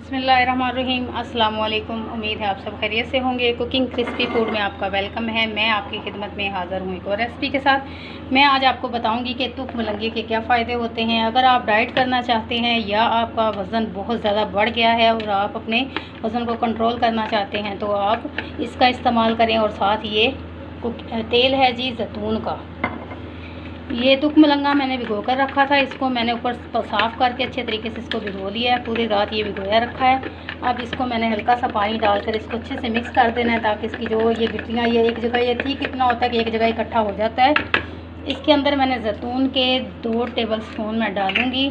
बिस्मिल्लाहिर्रहमानिर्रहीम। अस्सलाम वालेकुम। उम्मीद है आप सब खैरियत से होंगे। कुकिंग क्रिस्पी फूड में आपका वेलकम है। मैं आपकी खिदमत में हाज़िर हूँ एक और रेसिपी के साथ। मैं आज आपको बताऊंगी कि तुख मुलंगी के क्या फ़ायदे होते हैं। अगर आप डाइट करना चाहते हैं या आपका वज़न बहुत ज़्यादा बढ़ गया है और आप अपने वज़न को कंट्रोल करना चाहते हैं तो आप इसका इस्तेमाल करें। और साथ ये तेल है जी जैतून का। ये तुख मुलंगा मैंने भिगो कर रखा था। इसको मैंने ऊपर साफ़ करके अच्छे तरीके से इसको भिगो लिया है। पूरी रात ये भिगोया रखा है। अब इसको मैंने हल्का सा पानी डालकर इसको अच्छे से मिक्स कर देना है ताकि इसकी जो ये गिट्टियाँ ये एक जगह ये ठीक इतना होता है कि एक जगह इकट्ठा हो जाता है। इसके अंदर मैंने जैतून के 2 टेबल स्पून मैं डालूँगी।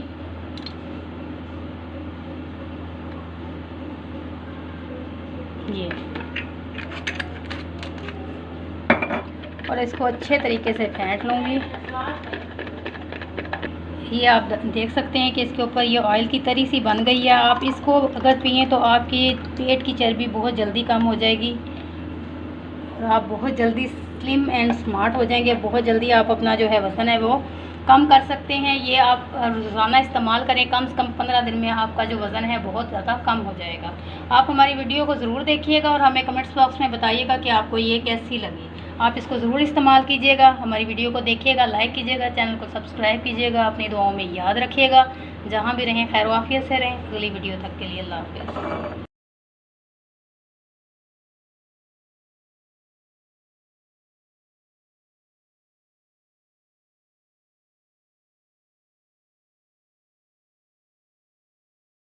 ये और इसको अच्छे तरीके से फेंट लूँगी। ये आप देख सकते हैं कि इसके ऊपर ये ऑयल की तरी सी बन गई है। आप इसको अगर पिएँ तो आपकी पेट की चर्बी बहुत जल्दी कम हो जाएगी और आप बहुत जल्दी स्लिम एंड स्मार्ट हो जाएंगे। बहुत जल्दी आप अपना जो है वज़न है वो कम कर सकते हैं। ये आप रोज़ाना इस्तेमाल करें, कम से कम 15 दिन में आपका जो वज़न है बहुत ज़्यादा कम हो जाएगा। आप हमारी वीडियो को ज़रूर देखिएगा और हमें कमेंट्स बॉक्स में बताइएगा कि आपको ये कैसी लगी। आप इसको ज़रूर इस्तेमाल कीजिएगा। हमारी वीडियो को देखिएगा, लाइक कीजिएगा, चैनल को सब्सक्राइब कीजिएगा। अपनी दुआओं में याद रखिएगा। जहाँ भी रहें खैर वाफियत से रहें। अगली वीडियो तक के लिए अल्लाह हाफ़िज़।